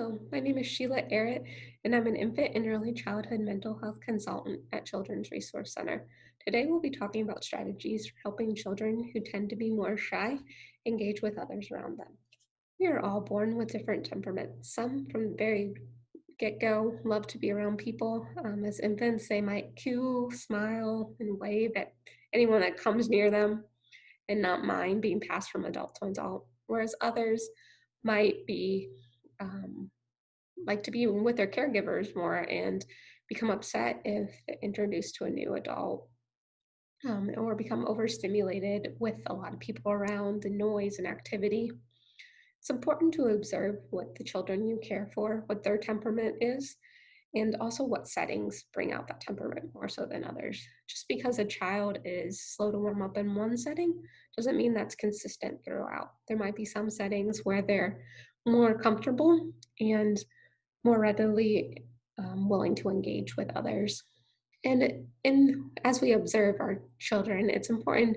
Hello, my name is Sheila Arrett, and I'm an infant and early childhood mental health consultant at Children's Resource Center. Today, we'll be talking about strategies for helping children who tend to be more shy engage with others around them. We are all born with different temperaments. Some, from the very get go, love to be around people. As infants, they might coo, smile, and wave at anyone that comes near them and not mind being passed from adult to adult, whereas others might be um, like to be with their caregivers more and become upset if introduced to a new adult, or become overstimulated with a lot of people around and noise and activity. It's important to observe what the children you care for, what their temperament is, and also what settings bring out that temperament more so than others. Just because a child is slow to warm up in one setting doesn't mean that's consistent throughout. There might be some settings where they're more comfortable and more readily willing to engage with others. And as we observe our children, it's important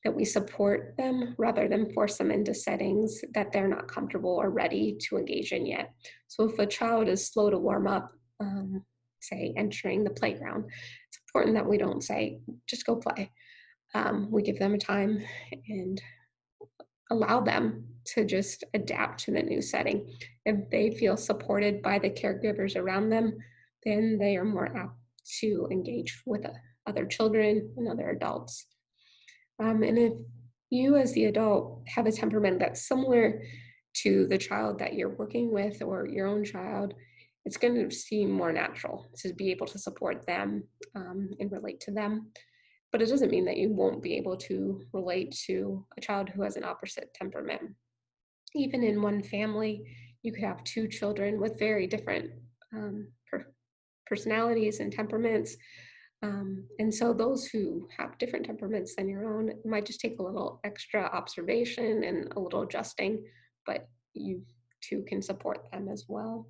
that we support them rather than force them into settings that they're not comfortable or ready to engage in yet. So if a child is slow to warm up, say entering the playground, it's important that we don't say, just go play. We give them time and allow them to just adapt to the new setting. If they feel supported by the caregivers around them, then they are more apt to engage with other children and other adults. And if you, as the adult, have a temperament that's similar to the child that you're working with or your own child, it's going to seem more natural to be able to support them and relate to them. But it doesn't mean that you won't be able to relate to a child who has an opposite temperament. Even in one family, you could have two children with very different personalities and temperaments. And so those who have different temperaments than your own, it might just take a little extra observation and a little adjusting, but you too can support them as well.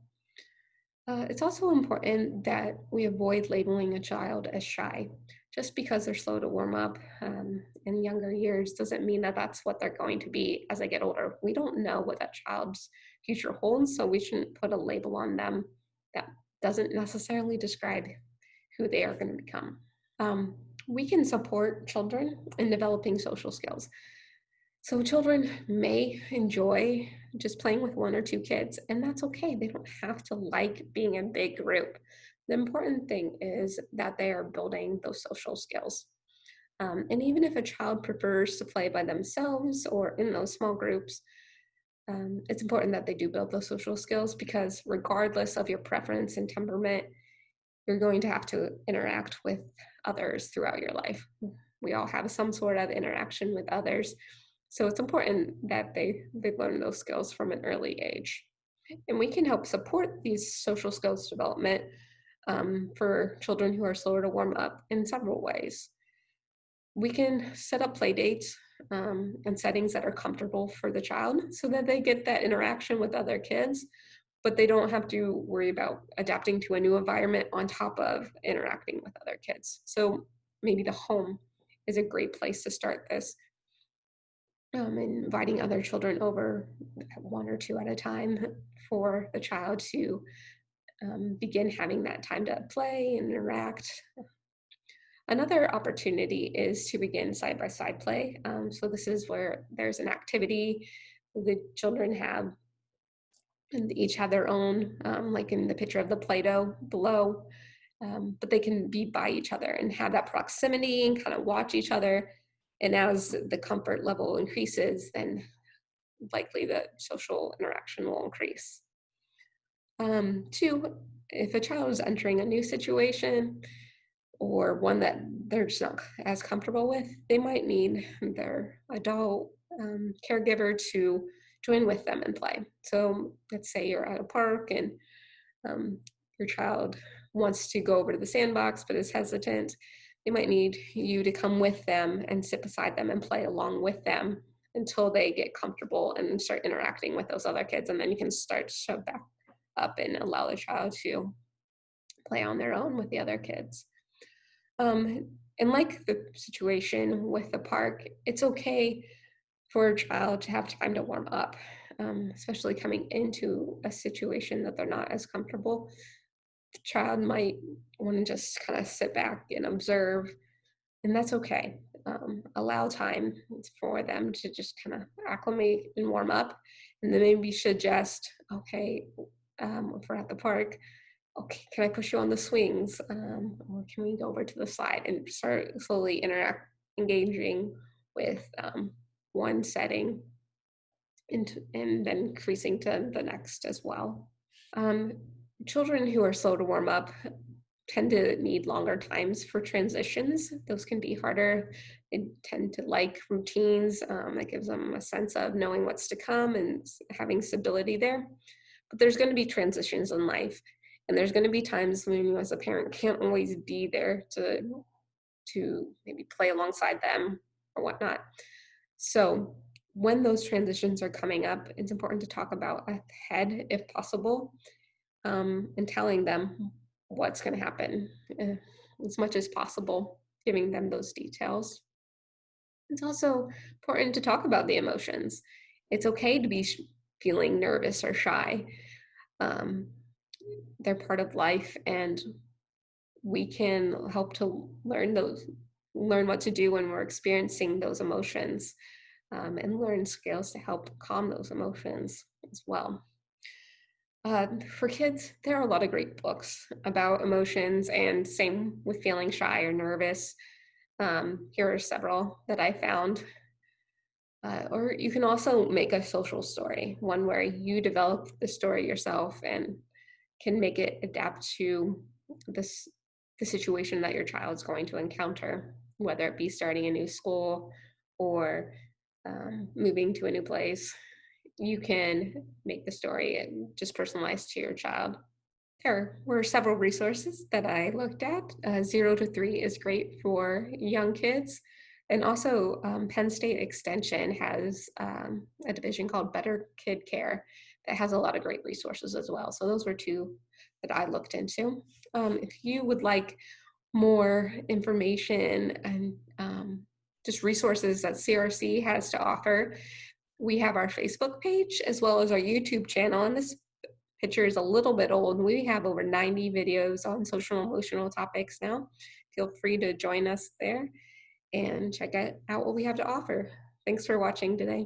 It's also important that we avoid labeling a child as shy. Just because they're slow to warm up in younger years doesn't mean that that's what they're going to be as they get older. We don't know what that child's future holds, so we shouldn't put a label on them that doesn't necessarily describe who they are going to become. We can support children in developing social skills. So children may enjoy just playing with one or two kids, and that's okay. They don't have to like being in a big group. The important thing is that they are building those social skills. And even if a child prefers to play by themselves or in those small groups, it's important that they do build those social skills because regardless of your preference and temperament, you're going to have to interact with others throughout your life. We all have some sort of interaction with others. So it's important that they learn those skills from an early age. And we can help support these social skills development for children who are slower to warm up in several ways. We can set up play dates and settings that are comfortable for the child so that they get that interaction with other kids, but they don't have to worry about adapting to a new environment on top of interacting with other kids. So maybe the home is a great place to start this, inviting other children over one or two at a time for the child to begin having that time to play and interact. Another opportunity is to begin side-by-side play. So this is where there's an activity the children have, and each have their own, like in the picture of the Play-Doh below, but they can be by each other and have that proximity and kind of watch each other. And as the comfort level increases, then likely the social interaction will increase. Two, if a child is entering a new situation or one that they're just not as comfortable with, they might need their adult caregiver to join with them and play. So let's say you're at a park and your child wants to go over to the sandbox but is hesitant. They might need you to come with them and sit beside them and play along with them until they get comfortable and start interacting with those other kids. And then you can start to shove back up and allow the child to play on their own with the other kids. And like the situation with the park, it's okay for a child to have time to warm up. especially coming into a situation that they're not as comfortable. The child might want to just kind of sit back and observe, and that's okay. Allow time for them to just kind of acclimate and warm up, and then maybe suggest, okay, if we're at the park, okay, can I push you on the swings, or can we go over to the slide and start slowly engaging with one setting and then increasing to the next as well. Um, Children who are slow to warm up tend to need longer times for transitions. Those can be harder. They tend to like routines that gives them a sense of knowing what's to come and having stability there. But there's going to be transitions in life, and there's going to be times when you, as a parent, can't always be there to maybe play alongside them or whatnot. So when those transitions are coming up, it's important to talk about ahead if possible, and telling them what's going to happen as much as possible, giving them those details. It's also important to talk about the emotions. It's okay to be feeling nervous or shy. Um, they're part of life, and we can help to learn what to do when we're experiencing those emotions, and learn skills to help calm those emotions as well. For kids, there are a lot of great books about emotions, and same with feeling shy or nervous. Here are several that I found. Or you can also make a social story, one where you develop the story yourself and can make it adapt to this the situation that your child's going to encounter, whether it be starting a new school or moving to a new place. You can make the story just personalized to your child. There were several resources that I looked at. 0 to 3 is great for young kids. And also, Penn State Extension has a division called Better Kid Care that has a lot of great resources as well. So, those were two that I looked into. If you would like more information and just resources that CRC has to offer, we have our Facebook page as well as our YouTube channel. And this picture is a little bit old. We have over 90 videos on social and emotional topics now. Feel free to join us there and check out what we have to offer. Thanks for watching today.